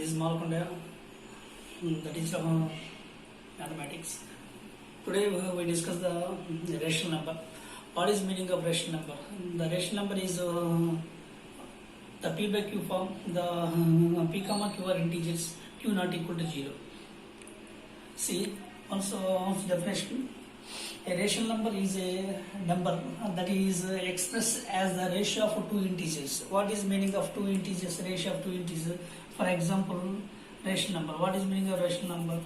is Malkonda, the teacher of mathematics. Today we discuss the rational number. What is meaning of rational number? The rational number is the p by q form. The p comma q are integers. Q not equal to 0. See, also definition. A rational number is a number that is expressed as the ratio of two integers. What is meaning of two integers? Ratio of two integers. For example, rational number. What is meaning of rational number?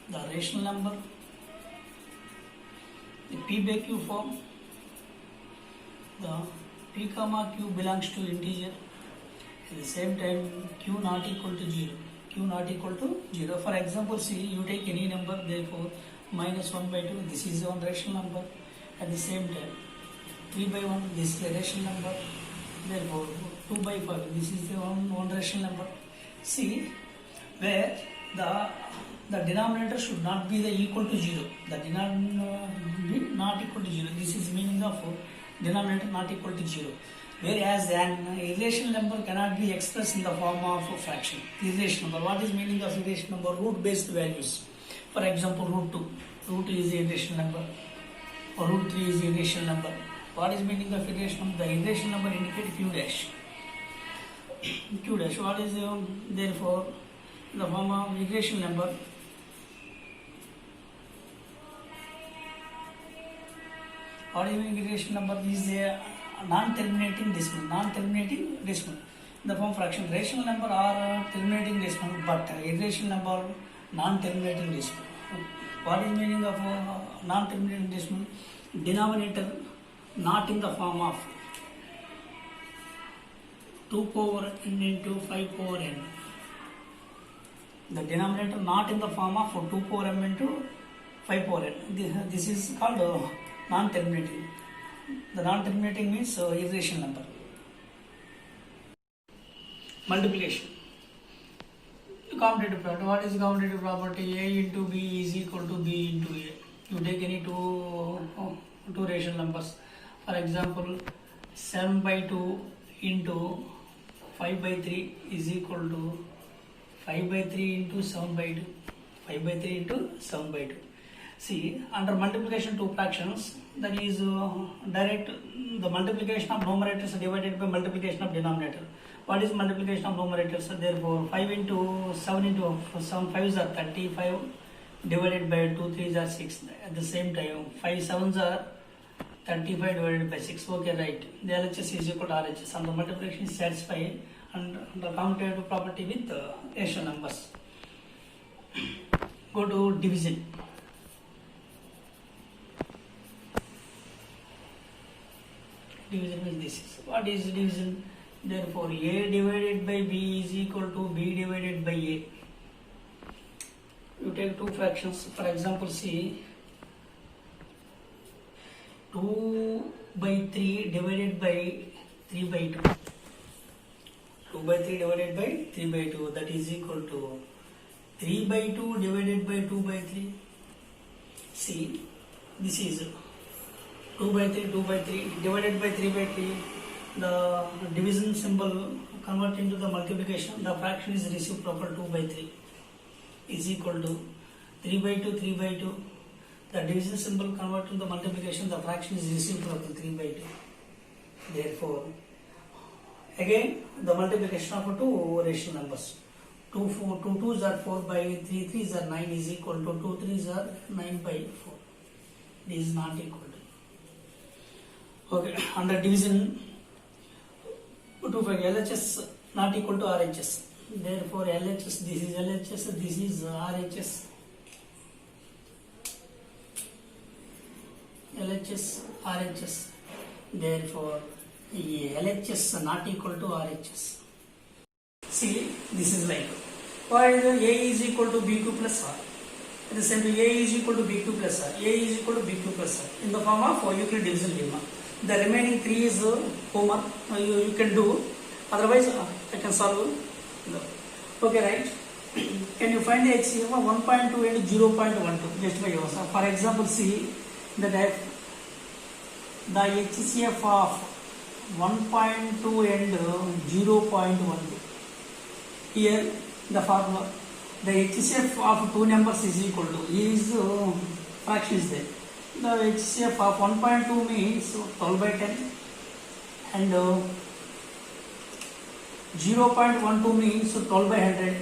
The rational number, the p by q form. The p comma q belongs to integer. At the same time, q not equal to 0. Q not equal to 0. For example, see, you take any number, therefore minus 1 by 2, this is one rational number. At the same time, 3 by 1, this is a rational number. Therefore, 2 by 5, this is the one rational number. See, where the denominator should not be the equal to 0. The denominator not equal to 0. This is meaning of denominator not equal to 0. Whereas an irrational number cannot be expressed in the form of a fraction. Irrational number. What is meaning of irrational number? Root based values. For example, root 2. Root 2 is a irrational number. Or root 3 is a irrational number. What is meaning of irrational number? The irrational number indicates q dash. Q dash. What is therefore in the form of irrational number? What is meaning irrational number? Is a non-terminating decimal. Non-terminating decimal. In the form fraction. Rational number are terminating decimal, but irrational number non-terminating decimal. What is meaning of non-terminating decimal? Denominator not in the form of 2 power n into 5 power n. The denominator not in the form of 2 power m into 5 power n. This is called non-terminating. The non-terminating means irrational number. Multiplication. Commutative property. What is commutative property? A into B is equal to B into A. You take any two rational numbers. For example, 7 by 2 into 5 by 3 is equal to 5 by 3 into 7 by 2. 5 by 3 into 7 by 2. See, under multiplication two fractions, that is direct the multiplication of numerators divided by multiplication of denominator. What is multiplication of numerators? Therefore, 5 into 7 into 7 5s are 35 divided by 2 3s are 6. At the same time, 5 7s are 35 divided by 6. Okay, right. The LHS is equal to RHS. And the multiplication is satisfied and the commutative property with rational numbers. Go to division. Division means this is. What is division? Therefore, A divided by B is equal to B divided by A. You take two fractions. For example, see, 2 by 3 divided by 3 by 2. 2 by 3 divided by 3 by 2. That is equal to 3 by 2 divided by 2 by 3. See, this is 2 by 3 divided by 3 by 3. The division symbol convert into the multiplication. The fraction is reciprocal 2 by 3 is equal to 3 by 2 3 by 2. The division symbol convert to the multiplication. The fraction is reciprocal 3 by 2. Therefore, again the multiplication of two rational numbers. 2 2s are 4 by 3 3s are 9 is equal to 2 3s are 9 by 4. This is not equal to. Okay, under division, 2 by LHS not equal to RHS. Therefore, LHS, this is LHS, this is RHS. LHS, RHS. Therefore, LHS not equal to RHS. See, this is like, why A is equal to BQ plus R. At the same time, A is equal to BQ plus R. A is equal to BQ plus R. In the form of Euclid division lemma. The remaining 3 is homework you can do. Otherwise, I can solve. Okay, right? Can you find the HCF of 1.2 and 0.12 just by yourself? For example, see that the HCF of 1.2 and 0.12. Here the formula, the HCF of two numbers is equal to, is fraction is there. The HCF of 1.2 means 12 by 10 and 0.12 means 12 by 100.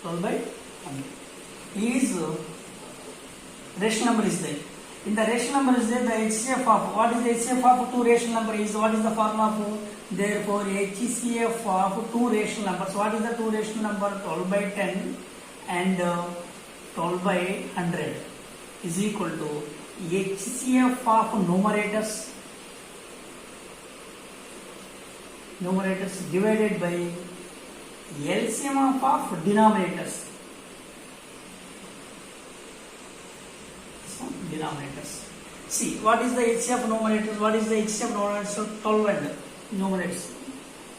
12 by 100 is rational number is there. In the rational number is there, the HCF of, what is the HCF of two rational number is, what is the formula of, therefore HCF of two rational numbers, what is the two rational number, 12 by 10 and 12 by 100 is equal to HCF of numerators divided by LCM of denominators. See, what is the HCF of numerators? What is the HCF of numerators? So 12 and numerators.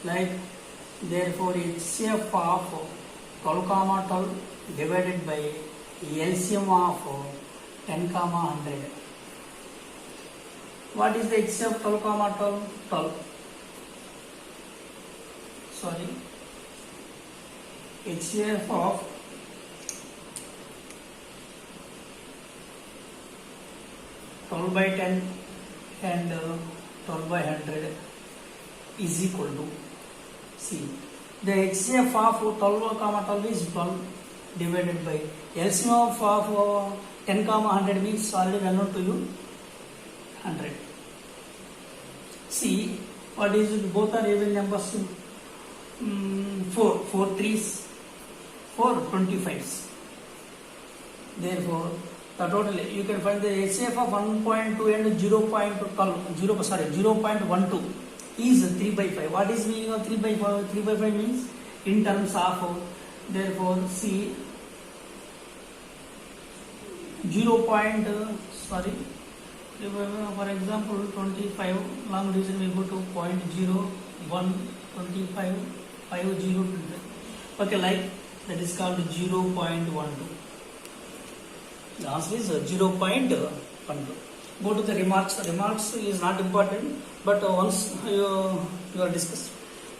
Like, therefore, HCF of 12 comma 12 divided by LCM of 10 comma 100. What is the HCF of 12 comma 12? 12. Sorry. HCF of 12 by 10 and 12 by 100 is equal to, see, the HCF of 12 comma 12 is 12 divided by LCM of 10 comma 100 means already unknown to you, 100. See, what is it? Both are even numbers. 4 3s, 4 25s. Therefore, the total, you can find the HCF of 1.2 and 0.12 is 3 by 5. What is meaning of 3 by 5? 3 by 5 means in terms of, therefore, see, for example, 25, long division we go to 0.01, 25, 50, okay, like that is called 0.12. The answer is 0.12. Go to the remarks. The remarks is not important, but once you are discussed.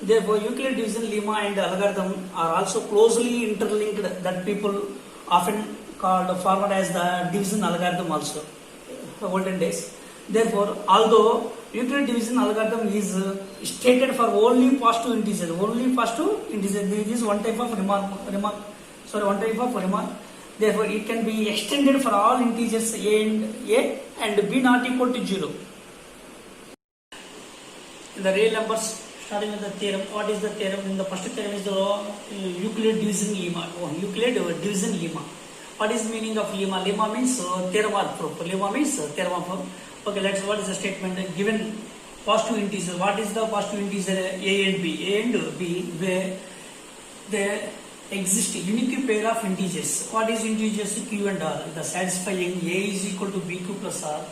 Therefore, Euclid division lemma and algorithm are also closely interlinked. That people often called forward as the division algorithm also. Olden days. Therefore, although Euclid division algorithm is stated for only positive integers, there is one type of remark. Therefore, it can be extended for all integers a and b not equal to 0. In the real numbers, starting with the theorem. What is the theorem? In the first theorem is the Euclid division lemma. What is meaning of lemma? Lemma means theorem or proof. Lemma means theorem or proof. Okay, let's. What is the statement? Given positive integer. What is the positive integer? A and B. A and B, where there exist unique pair of integers. What is integers? Q and R. The satisfying A is equal to BQ plus R.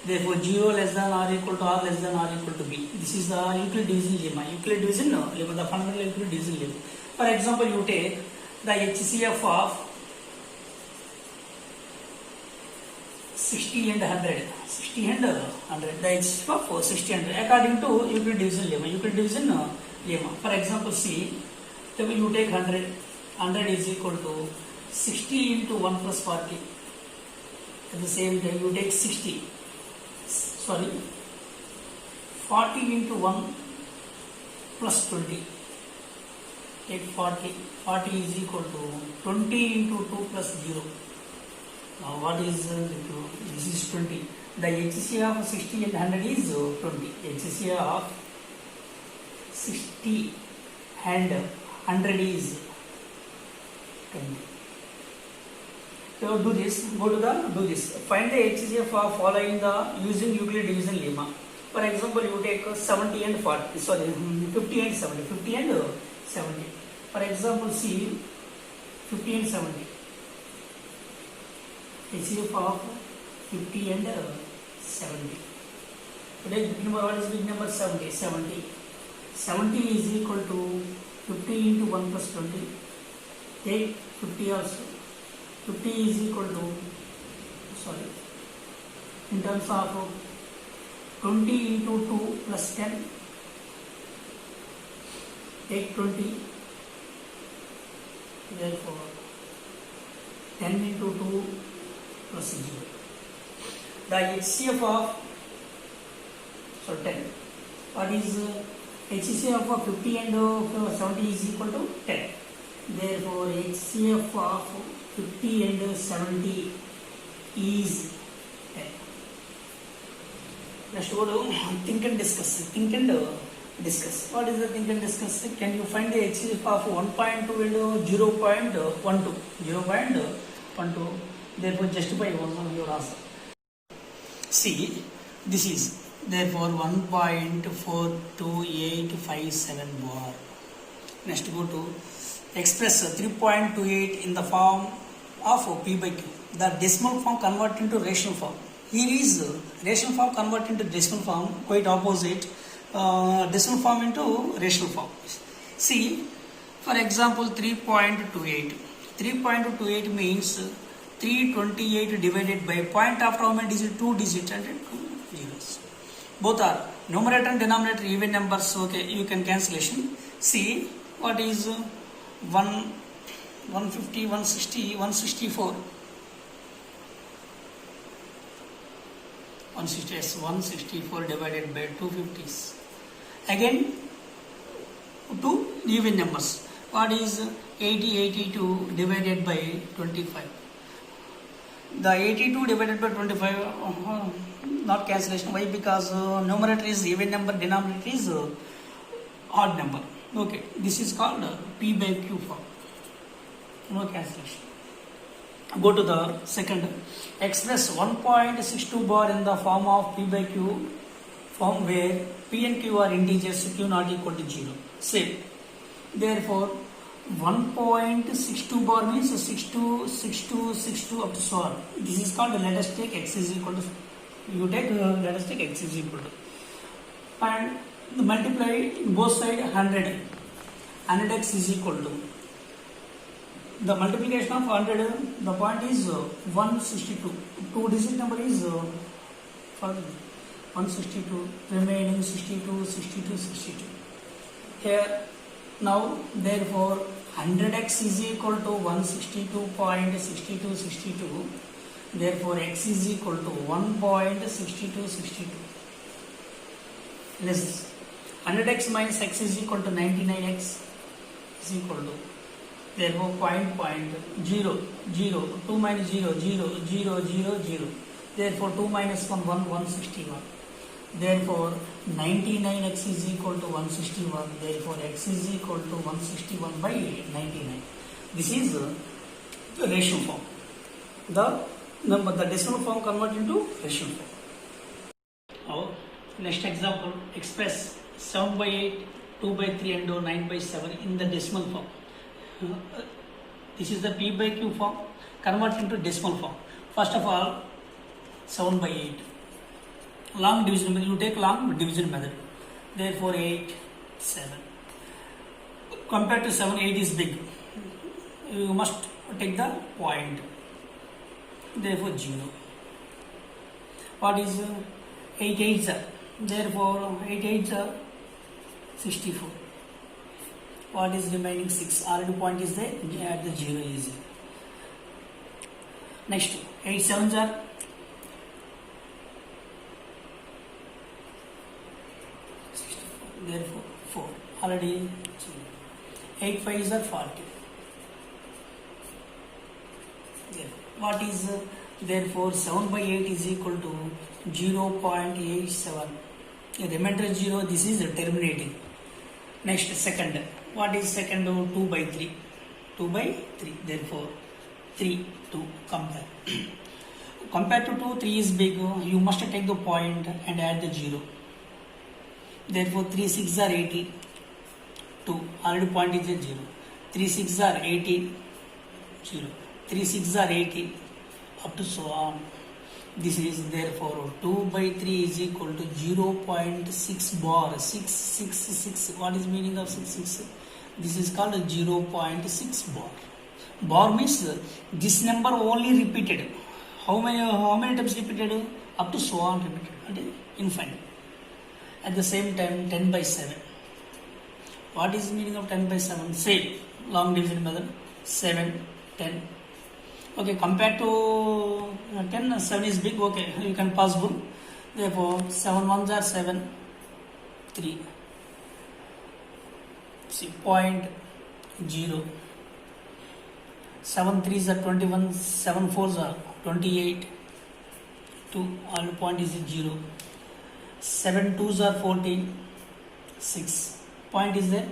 Therefore, 0 less than R equal to R less than R equal to B. This is the Euclid division lemma. Euclid division lemma, the fundamental Euclid division lemma. For example, you take the HCF of 60 and 100. 60 and 100. The HCF of 60 and 100 according to Euclid division lemma. Euclid division lemma. For example, see, you take 100. 100 is equal to 60 into 1 plus 40. At the same time, you take 40 into 1 plus 20. Take 40. 40 is equal to 20 into 2 plus 0. Now what is this is 20. The HCF of 60 and 100 is 20. HCF of 60 and 100 is 20. So do this. Do this. Find the HCF of following the using Euclid division lemma. For example, you take 70 and 40. Sorry, 50 and 70. 50 and 70. For example, see 50 and 70. HCF of 50 and 70. Today big number. What is big number? 70. 70. 70 is equal to 50 into 1 plus 20. Take 50 also. 50 is equal to, in terms of 20 into 2 plus 10. Take 20. Therefore 10 into 2 plus 0. The HCF of 10. What is HCF of 50 and 70 is equal to 10. Therefore HCF of 50 and 70 is 10. Let's go to think and discuss. Discuss. What is the think and discuss? Can you find the HCF of 1.2 and 0.12? 0.12. Therefore justify your answer. See, this is therefore 1.42857 bar. Next go to express 3.28 in the form of P by Q. The decimal form convert into rational form. Here is rational form convert into decimal form, quite opposite. Decimal form into rational form. See, for example, 3.28. 3.28 means 328 divided by point after how many digits? 2 digits and 2 zeros. Both are numerator and denominator even numbers. Okay, you can cancellation. See, what is 150, 160, 164. 164 divided by 250s. Again, 2 even numbers. What is 82 divided by 25? The 82 divided by 25, not cancellation. Why? Because numerator is even number, denominator is odd number. Okay, this is called P by Q form. No cancellation. Go to the second. Express 1.62 bar in the form of P by Q form where P and Q are integers, Q not equal to 0. Say, therefore 1.62 bar means 62, 62, 62 up to so on. This is called, let us take x is equal to, let us take x is equal to, and multiply both side 100. 100x is equal to, the multiplication of 100, the point is 162. 2 digit number is 162, remaining 62, 62, 62. Here, now, therefore, 100x is equal to 162.6262. Therefore, x is equal to 1.6262. Less 100x minus x is equal to 99x is equal to, therefore 0.0, 2 minus 0, 0, 0, 0, 0. Therefore 2 minus 1, 161. Therefore 99x is equal to 161. Therefore x is equal to 161 by 99. This is the ratio form. The decimal form convert into ratio form. Now, next example, express 7 by 8, 2 by 3 and 9 by 7 in the decimal form. This is the P by Q form, convert into decimal form. First of all, 7 by 8. Long division method, you take long division method. Therefore 8, 7. Compared to 7, 8 is big. You must take the point. Therefore 0. What is 8 8s are? Therefore 8 8s are 64. What is remaining? 6. Already point is there, add the 0 is there. Next, 8 7s are 64. Therefore 4. Already 8 5s are 40. What is therefore 7 by 8 is equal to 0.87. Remainder 0. This is terminating. Next, second. What is second? 2 by 3. 2 by 3. Therefore 3 2 compare. Compared to 2, 3 is big. You must take the point and add the 0. Therefore 3 6 are 18. 2 already point is a 0. 3 6 are 18. 0. 3 6 are 18 up to so on. This is therefore 2 by 3 is equal to 0.6 bar. 6 6 6. What is meaning of 6 6? This is called 0.6 bar. Bar means this number only repeated. How many times repeated? Up to so on repeated. Okay? Infinite. At the same time 10 by 7. What is meaning of 10 by 7? Same long division method. 7, 10. Okay, compared to 10, 7 is big. Okay, you can possible. Therefore, 7 ones are 7, 3. See, 0.0. 7 threes are 21, 7 fours are 28. 2, all point is 0. 7 twos are 14, 6. Point is there,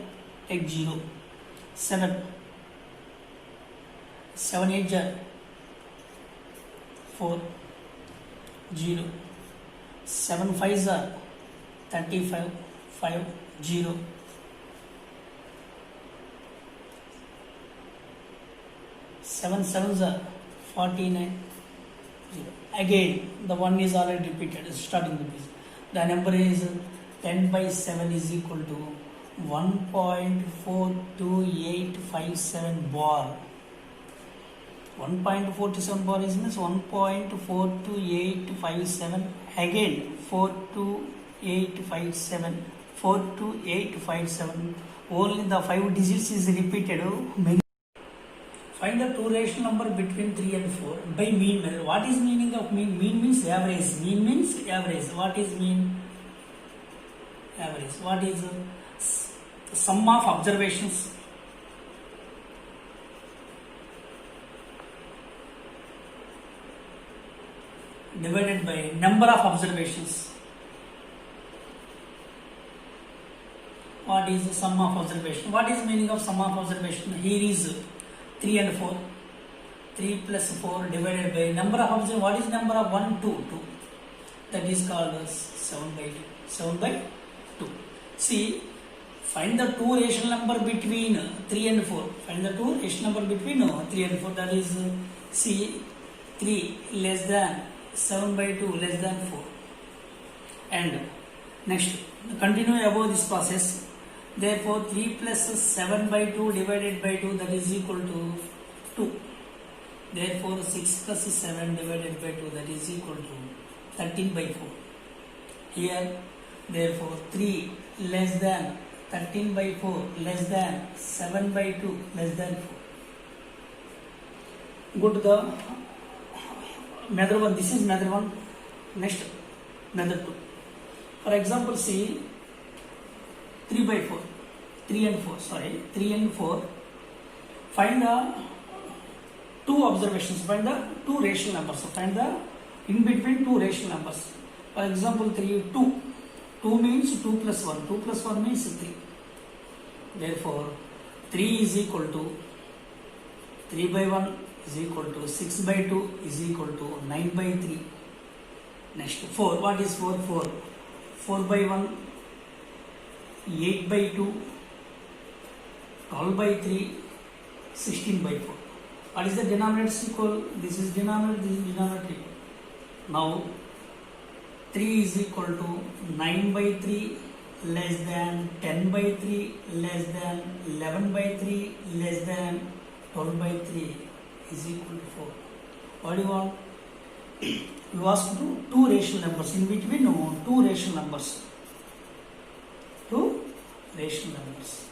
take 0. 7. 7 8 are 4, 0. 7 5s are 35, 5, 0. 7 7s are 49, 0. Again, the 1 is already repeated, starting with this. The number is 10 by 7 is equal to 1.42857 bar. 1.47 bar is means 1.42857, again 42857, 42857. Only the 5 digits is repeated. Find the two rational number between 3 and 4 by mean method. What is meaning of mean? Mean means average. Mean means average. What is mean? Average. What is sum of observations? Divided by number of observations. What is the sum of observation? What is meaning of sum of observation? Here is 3 and 4. 3 plus 4 divided by number of observations. What is number of 1, 2? 2. That is called as 7 by 2. 7 by 2. See, find the two rational number between 3 and 4. Find the two rational number between 3 and 4. That is, see, 3 less than 7 by 2 less than 4. And next, continue above this process. Therefore, 3 plus 7 by 2 divided by 2, that is equal to 2. Therefore, 6 plus 7 divided by 2, that is equal to 13 by 4. Here, therefore, 3 less than 13 by 4 less than 7 by 2 less than 4. Go to the method 1. This is method 1. Next, method 2. For example, see 3 by 4. 3 and 4. Sorry, 3 and 4. Find the two observations. Find the two rational numbers. Find the in between two rational numbers. For example, 3, 2. 2 means 2 plus 1. 2 plus 1 means 3. Therefore, 3 is equal to 3 by 1 is equal to 6 by 2 is equal to 9 by 3. Next, 4. What is 4? 4. 4 by 1, 8 by 2, 12 by 3, 16 by 4. What is the denominator equal? This is denominator, this is denominator equal. Now, 3 is equal to 9 by 3 less than 10 by 3 less than 11 by 3 less than 12 by 3 is equal to 4. What do you want? You ask to two rational numbers. In between, no, two rational numbers. Two rational numbers.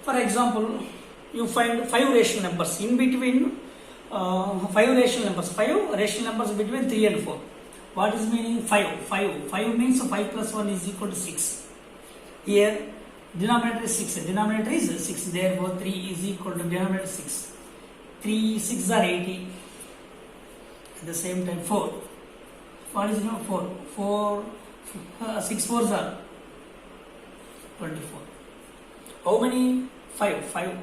For example, you find 5 rational numbers. In between 5 rational numbers. 5 rational numbers between 3 and 4. What is meaning 5? 5 means 5 plus 1 is equal to 6. Here, denominator is 6. Denominator is 6. Therefore, 3 is equal to denominator 6. 3 6 are 80. At the same time, 4. What is 4? 4 6 4s are 24. How many? 5. 5.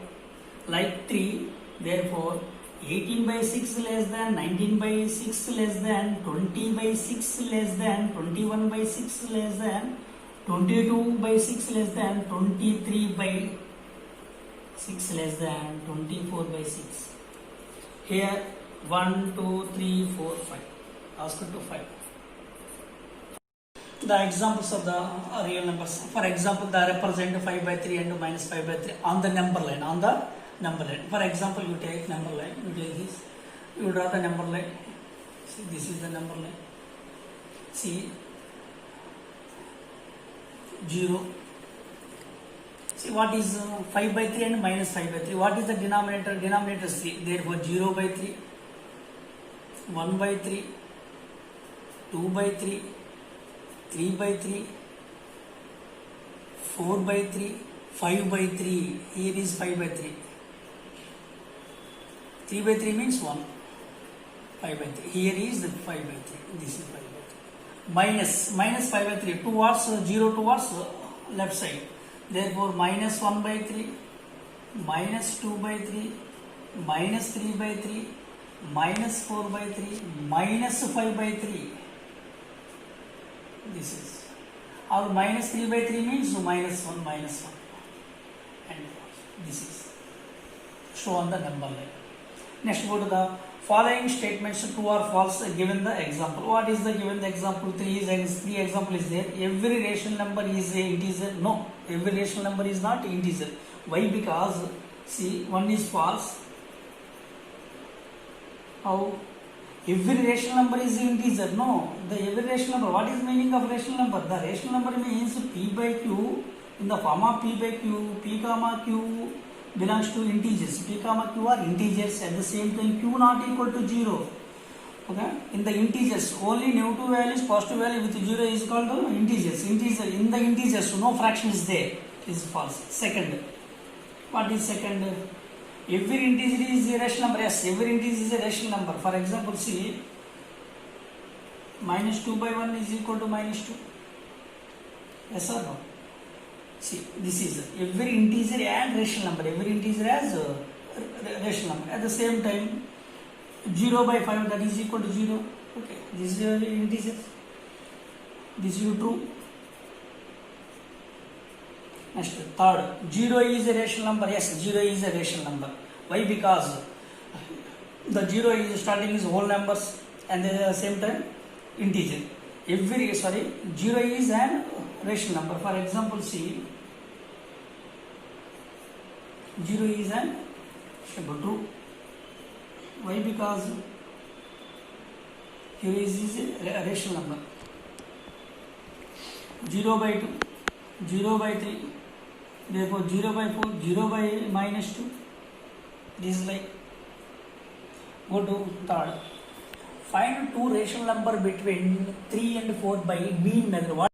Like 3. Therefore, 18 by 6 less than 19 by 6 less than 20 by 6 less than 21 by 6 less than 22 by 6 less than 23 by 6 less than 24 by 6. Here 1, 2, 3, 4, 5. Ask to 5. The examples of the real numbers. For example, they represent 5 by 3 and minus 5 by 3 on the number line. On the number line. For example, you take number line. You take this. You draw the number line. See, this is the number line. See, 0, See what is 5 by 3 and minus 5 by 3. What is the denominator? Denominator is 3. Therefore 0 by 3, 1 by 3, 2 by 3, 3 by 3, 4 by 3, 5 by 3. Here is 5 by 3. 3 by 3 means 1. 5 by 3. Here is the 5 by 3. This is 5 by 3. Minus 5 by 3. Towards 0 towards left side. Therefore minus 1 by 3, minus 2 by 3, minus 3 by 3, minus 4 by 3, minus 5 by 3. This is. Or minus 3 by 3 means minus 1, minus 1. And this is shown on the number line. Next go to the following statements, true or false, given the example. What is the given the example? 3 example is there. Every rational number is a integer. No, every rational number is not integer. Why? Because see, one is false. How? Every rational number is integer. No, the every rational number. What is meaning of rational number? The rational number means p by q in the form of p by q. P comma q belongs to integers. P comma q are integers. At the same time, q not equal to 0. Okay, in the integers only negative values, positive value with 0 is called integers. Integer in the integers, no fraction is there. Is false. Second, what is second? Every integer is a rational number. Yes, every integer is a rational number. For example, see, minus 2 by 1 is equal to minus 2. Yes or no? See, this is every integer and rational number. Every integer has a rational number. At the same time, 0 by 5, that is equal to 0. Okay, this is an integer. This is true. Next, third, 0 is a rational number. Yes, 0 is a rational number. Why? Because the 0 is starting is whole numbers and at the same time integer. 0 is an rational number. For example, see, 0 is an true. Why? Because 0 is a rational number. 0 by 2, 0 by 3, therefore 0 by 4, 0 by minus 2. This is like, go to third. Find two rational number between 3 and 4 by mean method. What